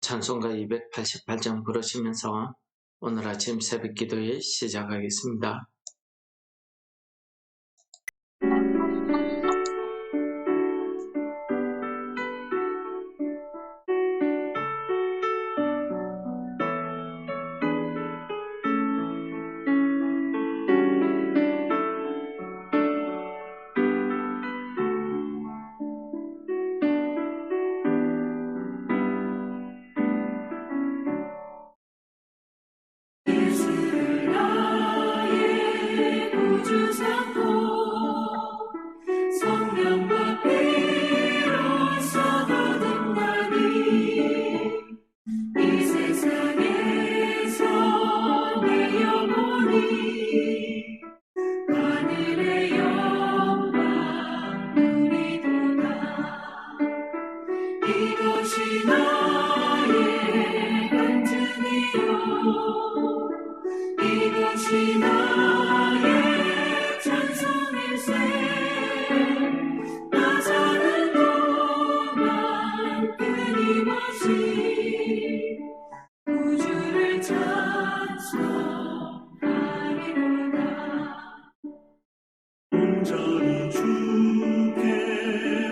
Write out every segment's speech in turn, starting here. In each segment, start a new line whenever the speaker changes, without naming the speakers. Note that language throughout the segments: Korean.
찬송가 288장 부르시면서 오늘 아침 새벽 기도에 시작하겠습니다.
이것이 나의 찬송일세. 나 사는 동안 끊임없이 우주를 찬송하리로다. 온전히 주께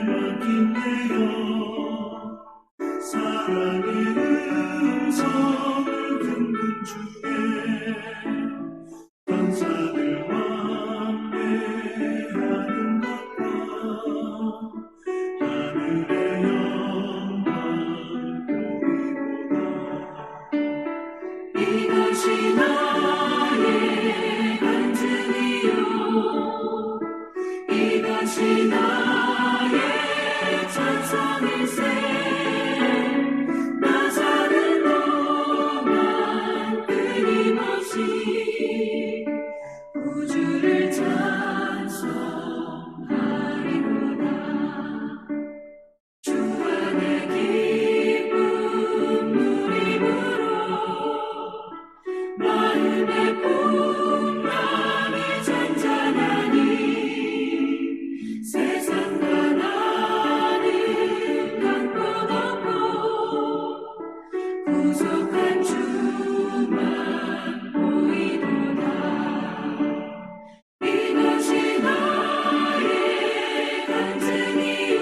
맡긴대요. 사랑의 음성을 듣는 주께 천사들 완배하는 것과 하늘의 영광 보이로다. 이것이 나의 간증이요, 이것이 나의 찬송일세. 나 사는 동안 끊임없이 우주를 찬송하리로다. 주 안에 기쁨 누림으로 마음의 풍랑이 잔잔하니 세상과 나는 강뿐 없고 구속한 주만 보이도다. 이것이 나의 간증이요,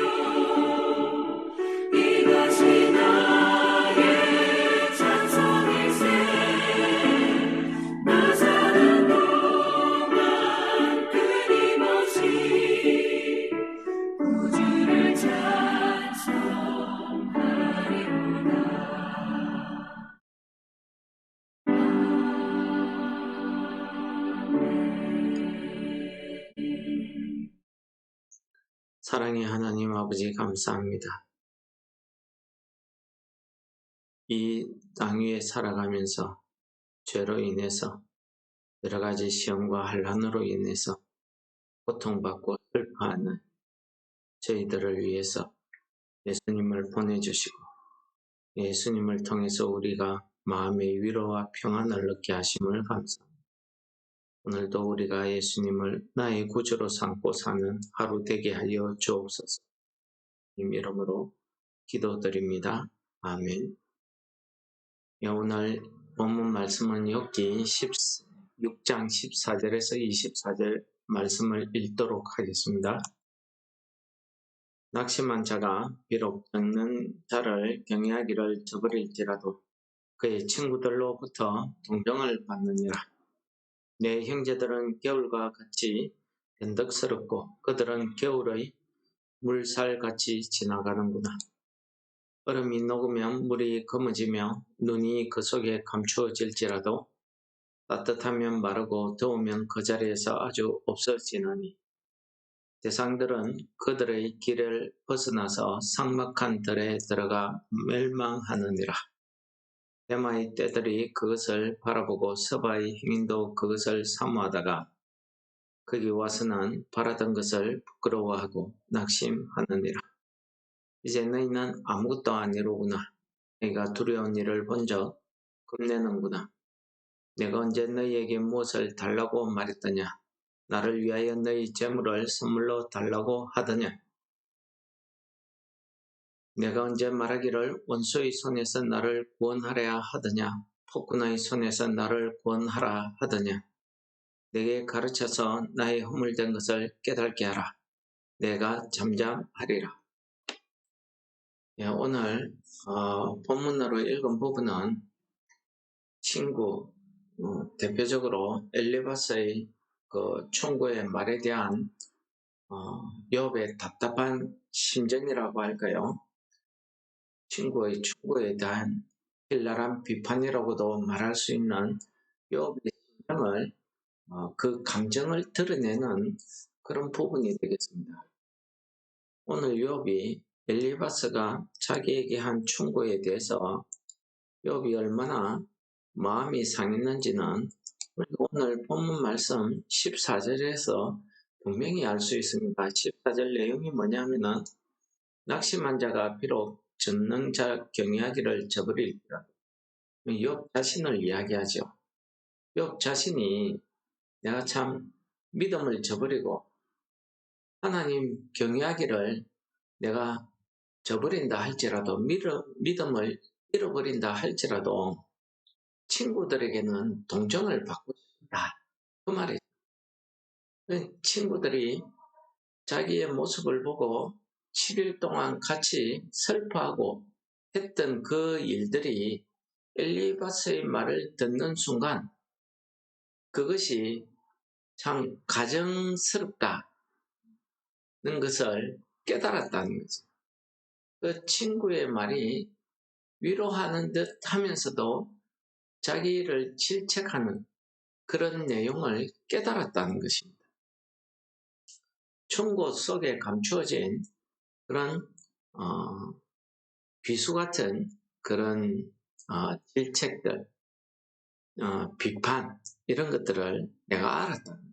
이것이 나의 찬송일세. 나 사는 동안 끊임없이 우주를 찬송하리로다.
사랑의 하나님 아버지 감사합니다. 이 땅 위에 살아가면서 죄로 인해서 여러 가지 시험과 환난으로 인해서 고통받고 슬퍼하는 저희들을 위해서 예수님을 보내주시고 예수님을 통해서 우리가 마음의 위로와 평안을 얻게 하심을 감사합니다. 오늘도 우리가 예수님을 나의 구주로 삼고 사는 하루 되게 하여 주옵소서. 주님 이름으로 기도드립니다. 아멘. 오늘 본문 말씀은 욥기 16장 14절에서 24절 말씀을 읽도록 하겠습니다. 낙심한 자가 비록 겪는 자를 경외하기를 저버릴지라도 그의 친구들로부터 동정을 받느니라. 내 형제들은 겨울과 같이 변덕스럽고 그들은 겨울의 물살같이 지나가는구나. 얼음이 녹으면 물이 검어지며 눈이 그 속에 감추어질지라도 따뜻하면 마르고 더우면 그 자리에서 아주 없어지느니 대상들은 그들의 길을 벗어나서 삭막한 들에 들어가 멸망하느니라. 대마의 떼들이 그것을 바라보고 서바의 행인도 그것을 사모하다가 거기 와서는 바라던 것을 부끄러워하고 낙심하느니라. 이제 너희는 아무것도 아니로구나. 너희가 두려운 일을 본적 겁내는구나. 내가 언제 너희에게 무엇을 달라고 말했더냐. 나를 위하여 너희 재물을 선물로 달라고 하더냐. 내가 언제 말하기를 원수의 손에서 나를 구원하려 하더냐 폭군의 손에서 나를 구원하라 하더냐. 내게 가르쳐서 나의 허물된 것을 깨닫게 하라. 내가 잠잠하리라. 예, 오늘 본문으로 읽은 부분은 친구, 대표적으로 엘리바스의 그 충고의 말에 대한 욥의 답답한 심정이라고 할까요? 친구의 충고에 대한 신랄한 비판이라고도 말할 수 있는 욥의 심정을 그 감정을 드러내는 그런 부분이 되겠습니다. 오늘 욥이 엘리바스가 자기에게 한 충고에 대해서 욥이 얼마나 마음이 상했는지는 오늘 본문 말씀 14절에서 분명히 알 수 있습니다. 14절 내용이 뭐냐면은 낙심한 자가 비록 전능자 경외하기를 저버릴지라도 욥 자신을 이야기하죠. 욥 자신이 내가 참 믿음을 저버리고 하나님 경외하기를 내가 저버린다 할지라도 믿음을 잃어버린다 할지라도 친구들에게는 동정을 받고 싶다. 그 말이에요. 친구들이 자기의 모습을 보고 7일 동안 같이 슬퍼하고 했던 그 일들이 엘리바스의 말을 듣는 순간 그것이 참 가정스럽다는 것을 깨달았다는 거죠. 그 친구의 말이 위로하는 듯 하면서도 자기를 질책하는 그런 내용을 깨달았다는 것입니다. 충고 속에 감추어진 그런 비수 같은 그런 질책들, 비판 이런 것들을 내가 알았다는 거예요.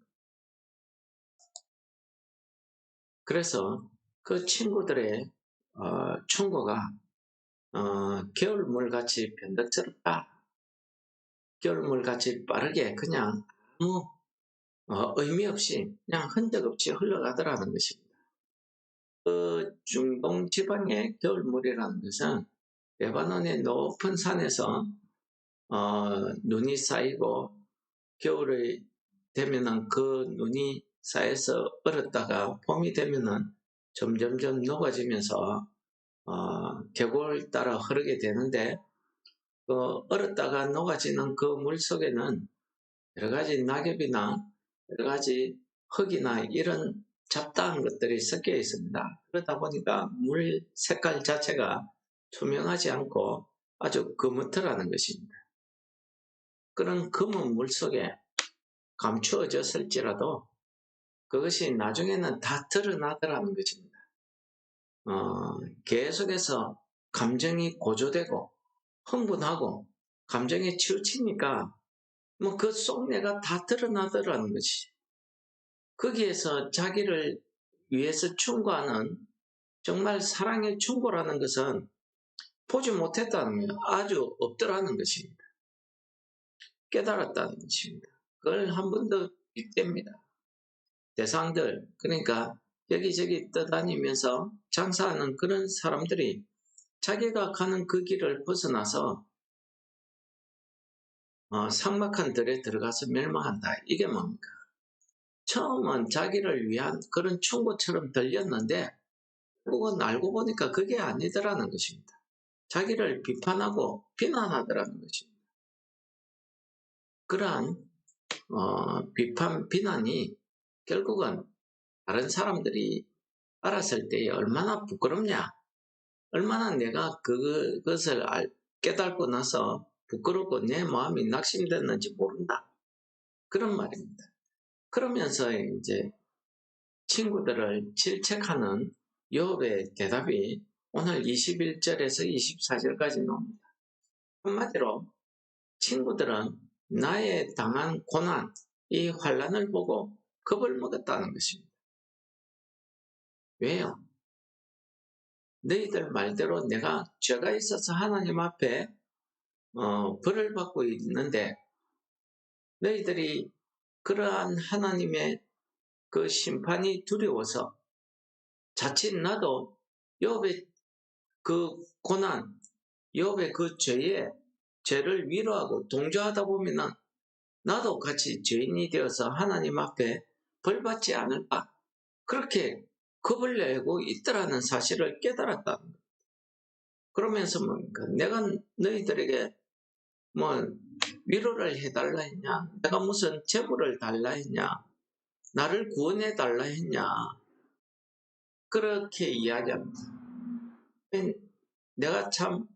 그래서 그 친구들의 충고가 겨울물같이 변덕스럽다. 겨울물같이 빠르게 그냥 아무 의미 없이 그냥 흔적 없이 흘러가더라는 것입니다. 그 중동 지방의 겨울물이라는 것은 레바논의 높은 산에서 눈이 쌓이고 겨울이 되면은 그 눈이 쌓여서 얼었다가 봄이 되면은 점점점 녹아지면서 계곡을 따라 흐르게 되는데 그 얼었다가 녹아지는 그 물 속에는 여러 가지 낙엽이나 여러 가지 흙이나 이런 잡다한 것들이 섞여 있습니다. 그러다 보니까 물 색깔 자체가 투명하지 않고 아주 거뭇하라는 것입니다. 그런 검은 물 속에 감추어졌을지라도 그것이 나중에는 다 드러나더라는 것입니다. 계속해서 감정이 고조되고 흥분하고 감정에 치우치니까 뭐 그 속내가 다 드러나더라는 것이. 거기에서 자기를 위해서 충고하는 정말 사랑의 충고라는 것은 보지 못했다는 거예요. 아주 없더라는 것입니다. 깨달았다는 것입니다. 그걸 한 번 더 빗댑니다. 대상들, 그러니까 여기저기 떠다니면서 장사하는 그런 사람들이 자기가 가는 그 길을 벗어나서 삭막한 들에 들어가서 멸망한다. 이게 뭡니까? 처음은 자기를 위한 그런 충고처럼 들렸는데 그건 알고 보니까 그게 아니더라는 것입니다. 자기를 비판하고 비난하더라는 것입니다. 그러한 비판, 비난이 결국은 다른 사람들이 알았을 때 얼마나 부끄럽냐, 얼마나 내가 그것을 깨닫고 나서 부끄럽고 내 마음이 낙심됐는지 모른다. 그런 말입니다. 그러면서 이제 친구들을 질책하는 욥의 대답이 오늘 21절에서 24절까지 나옵니다. 한마디로 친구들은 나의 당한 고난, 이 환난을 보고 겁을 먹었다는 것입니다. 왜요? 너희들 말대로 내가 죄가 있어서 하나님 앞에 벌을 받고 있는데 너희들이 그러한 하나님의 그 심판이 두려워서 자칫 나도 욥의 그 고난, 욥의 그 죄를 위로하고 동조하다 보면은 나도 같이 죄인이 되어서 하나님 앞에 벌받지 않을까? 그렇게 겁을 내고 있더라는 사실을 깨달았다는 거예요. 그러면서 뭡니까? 내가 너희들에게 뭐 위로를 해달라 했냐? 내가 무슨 제보를 달라 했냐? 나를 구원해 달라 했냐? 그렇게 이야기합니다. 내가 참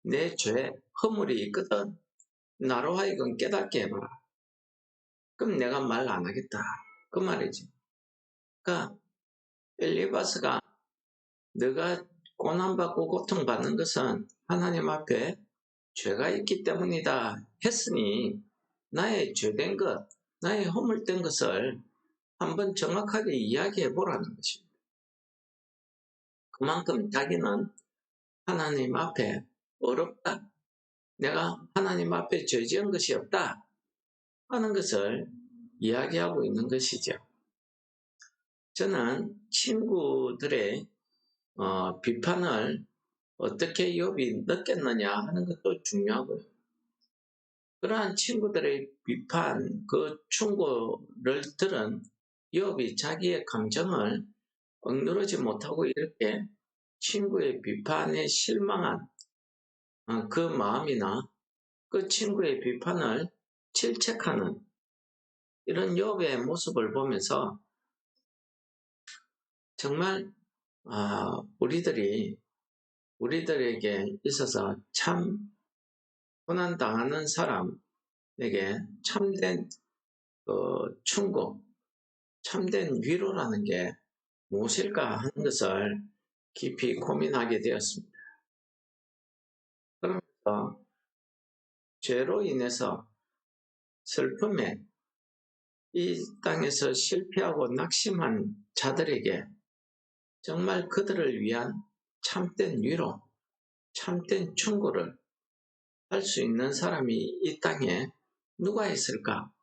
내 죄, 허물이 있거든. 나로 하여금 깨닫게 해봐라. 그럼 내가 말 안 하겠다. 그 말이지. 그러니까 엘리바스가 너가 고난받고 고통받는 것은 하나님 앞에 죄가 있기 때문이다 했으니 나의 죄된 것, 나의 허물된 것을 한번 정확하게 이야기해 보라는 것입니다. 그만큼 자기는 하나님 앞에 어렵다. 내가 하나님 앞에 죄 지은 것이 없다 하는 것을 이야기하고 있는 것이죠. 저는 친구들의 비판을 어떻게 욥이 느꼈느냐 하는 것도 중요하고요. 그러한 친구들의 비판, 그 충고를 들은 욥이 자기의 감정을 억누르지 못하고 이렇게 친구의 비판에 실망한 그 마음이나 그 친구의 비판을 질책하는 이런 욥의 모습을 보면서 정말 우리들에게 있어서 참 고난당하는 사람에게 참된 충고, 참된 위로라는 게 무엇일까 하는 것을 깊이 고민하게 되었습니다. 그러면서 죄로 인해서 슬픔에 이 땅에서 실패하고 낙심한 자들에게 정말 그들을 위한 참된 위로, 참된 충고를 할 수 있는 사람이 이 땅에 누가 있을까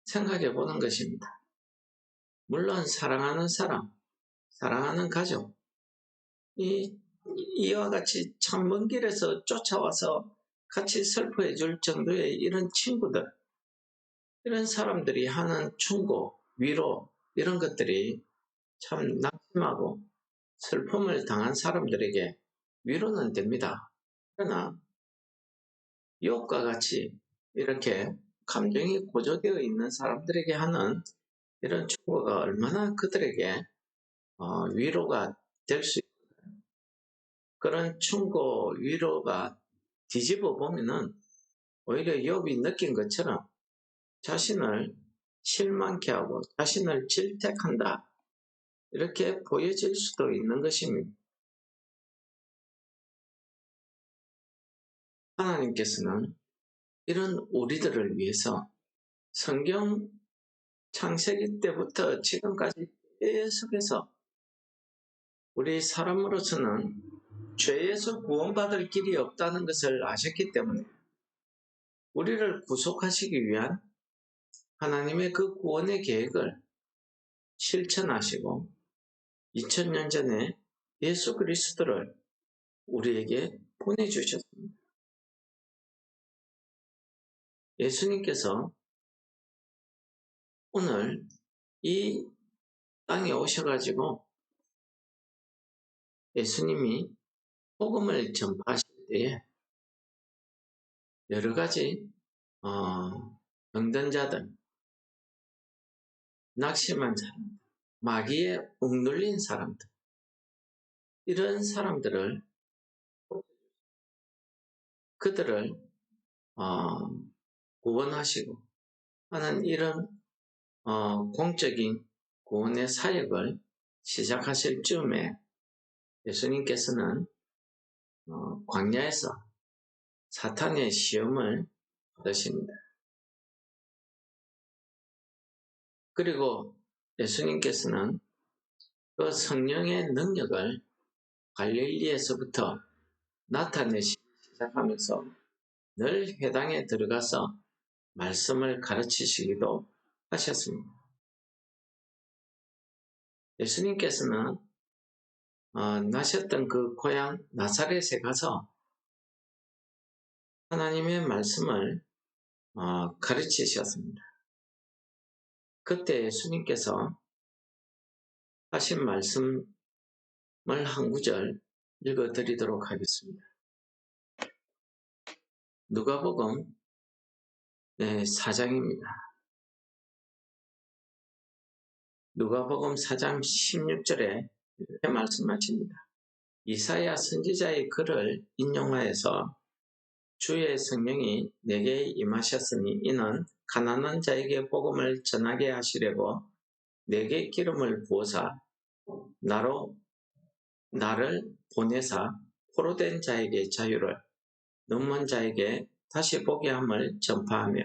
생각해 보는 것입니다. 물론 사랑하는 사람, 사랑하는 가족, 이와 같이 참 먼 길에서 쫓아와서 같이 슬퍼해 줄 정도의 이런 친구들, 이런 사람들이 하는 충고, 위로 이런 것들이 참 낙심하고 슬픔을 당한 사람들에게 위로는 됩니다. 그러나 욥과 같이 이렇게 감정이 고조되어 있는 사람들에게 하는 이런 충고가 얼마나 그들에게 위로가 될 수 있을까요? 그런 충고, 위로가 뒤집어 보면은 오히려 욥이 느낀 것처럼 자신을 실망케 하고 자신을 질책한다. 이렇게 보여질 수도 있는 것입니다. 하나님께서는 이런 우리들을 위해서 성경 창세기 때부터 지금까지 계속해서 우리 사람으로서는 죄에서 구원받을 길이 없다는 것을 아셨기 때문에 우리를 구속하시기 위한 하나님의 그 구원의 계획을 실천하시고 2000년 전에 예수 그리스도를 우리에게 보내주셨습니다. 예수님께서 오늘 이 땅에 오셔가지고 예수님이 복음을 전파하실 때에 여러 가지 병든 자들, 낙심한 사람들, 마귀에 억눌린 사람들, 이런 사람들을 그들을 구원하시고 하는 이런 공적인 구원의 사역을 시작하실 즈음에 예수님께서는 광야에서 사탄의 시험을 받으십니다. 그리고 예수님께서는 그 성령의 능력을 갈릴리에서부터 나타내시기 시작하면서 늘 회당에 들어가서 말씀을 가르치시기도 하셨습니다. 예수님께서는 나셨던 그 고향 나사렛에 가서 하나님의 말씀을 가르치셨습니다. 그때 예수님께서 하신 말씀을 한 구절 읽어드리도록 하겠습니다. 누가복음 4장입니다. 누가복음 4장 16절에 이렇게 말씀하십니다. 이사야 선지자의 글을 인용하여서 주의 성령이 내게 임하셨으니 이는 가난한 자에게 복음을 전하게 하시려고 내게 기름을 부어사 나를 보내사 포로된 자에게 자유를 눈먼 자에게 다시 보게 함을 전파하며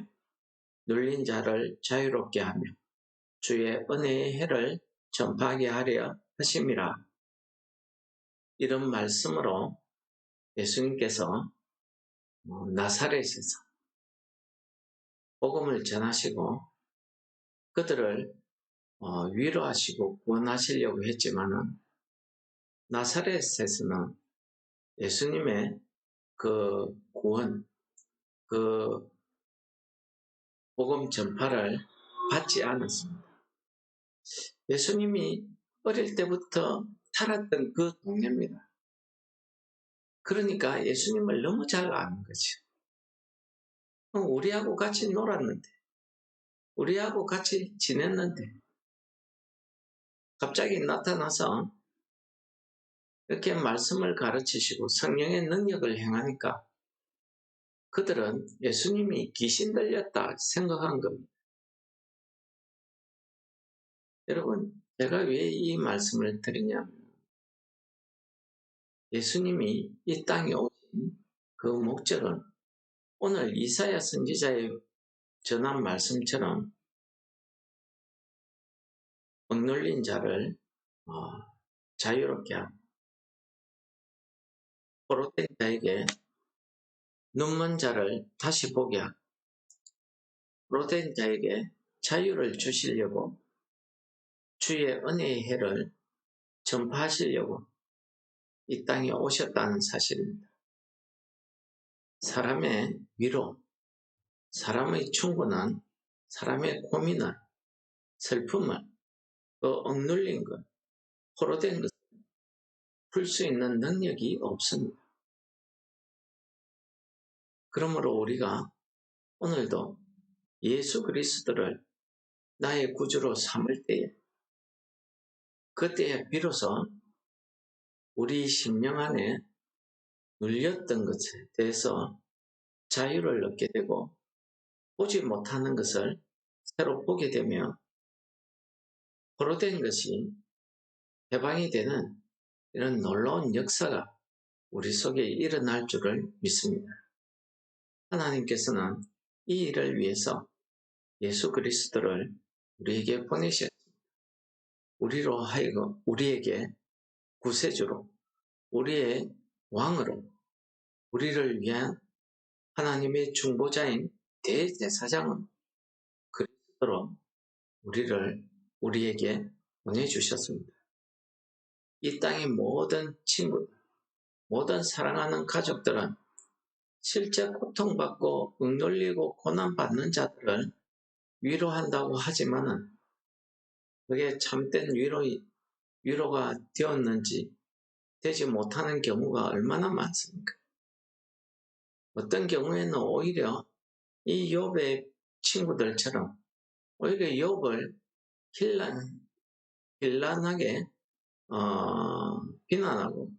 눌린 자를 자유롭게 하며 주의 은혜의 해를 전파하게 하려 하심이라. 이런 말씀으로 예수님께서 나사렛에서 복음을 전하시고 그들을 위로하시고 구원하시려고 했지만은 나사렛에서는 예수님의 그 구원, 그 복음 전파를 받지 않았습니다. 예수님이 어릴 때부터 살았던 그 동네입니다. 그러니까 예수님을 너무 잘 아는 거죠. 우리하고 같이 놀았는데, 우리하고 같이 지냈는데, 갑자기 나타나서 이렇게 말씀을 가르치시고 성령의 능력을 행하니까 그들은 예수님이 귀신 들렸다 생각한 겁니다. 여러분, 제가 왜 이 말씀을 드리냐면 예수님이 이 땅에 오신 그 목적은 오늘 이사야 선지자의 전한 말씀처럼 억눌린 자를 자유롭게 하고 포로된 자에게 눈먼 자를 다시 보게 하고 포로된 자에게 자유를 주시려고 주의 은혜의 해를 전파하시려고 이 땅에 오셨다는 사실입니다. 사람의 위로, 사람의 충고는 사람의 고민을, 슬픔을, 억눌린 것, 포로된 것을 풀 수 있는 능력이 없습니다. 그러므로 우리가 오늘도 예수 그리스도를 나의 구주로 삼을 때에 그때에 비로소 우리 심령 안에 눌렸던 것에 대해서 자유를 얻게 되고 보지 못하는 것을 새로 보게 되며 포로된 것이 해방이 되는 이런 놀라운 역사가 우리 속에 일어날 줄을 믿습니다. 하나님께서는 이 일을 위해서 예수 그리스도를 우리에게 보내셨습니다. 우리로 하여금 우리에게 구세주로, 우리의 왕으로, 우리를 위한 하나님의 중보자인 대제사장은 그리스도로 우리에게 보내주셨습니다. 이 땅의 모든 친구들, 모든 사랑하는 가족들은 실제 고통받고 억눌리고 고난받는 자들을 위로한다고 하지만은 그게 참된 위로가 되었는지 되지 못하는 경우가 얼마나 많습니까? 어떤 경우에는 오히려 이 욥의 친구들처럼 오히려 욥을 힐난하게 비난하고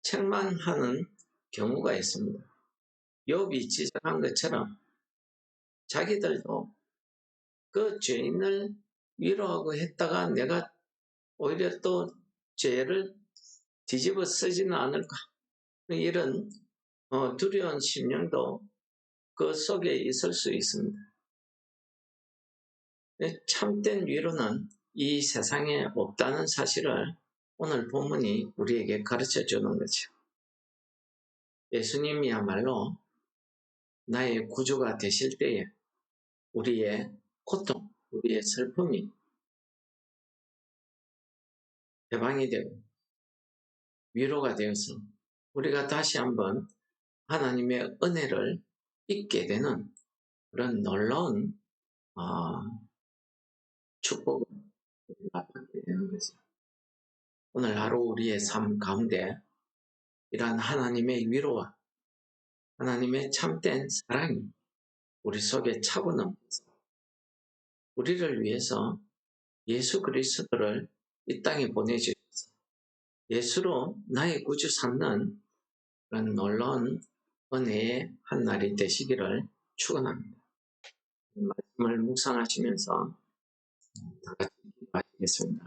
책망하는 경우가 있습니다. 욥이 지적한 것처럼 자기들도 그 죄인을 위로하고 했다가 내가 오히려 또 죄를 뒤집어 쓰지는 않을까 이런 두려운 심령도 그 속에 있을 수 있습니다. 참된 위로는 이 세상에 없다는 사실을 오늘 본문이 우리에게 가르쳐 주는 거죠. 예수님이야말로 나의 구주가 되실 때에 우리의 고통, 우리의 슬픔이 해방이 되고 위로가 되어서 우리가 다시 한번 하나님의 은혜를 잊게 되는 그런 놀라운 축복을 우리가 받게 되는 거죠. 오늘 하루 우리의 삶 가운데 이러한 하나님의 위로와 하나님의 참된 사랑이 우리 속에 차고 넘쳐서 우리를 위해서 예수 그리스도를 이 땅에 보내주셔서 예수로 나의 구주 삼는 그런 놀라운 은혜의 한 날이 되시기를 축원합니다. 말씀을 묵상하시면서 다 같이 기도하시겠습니다.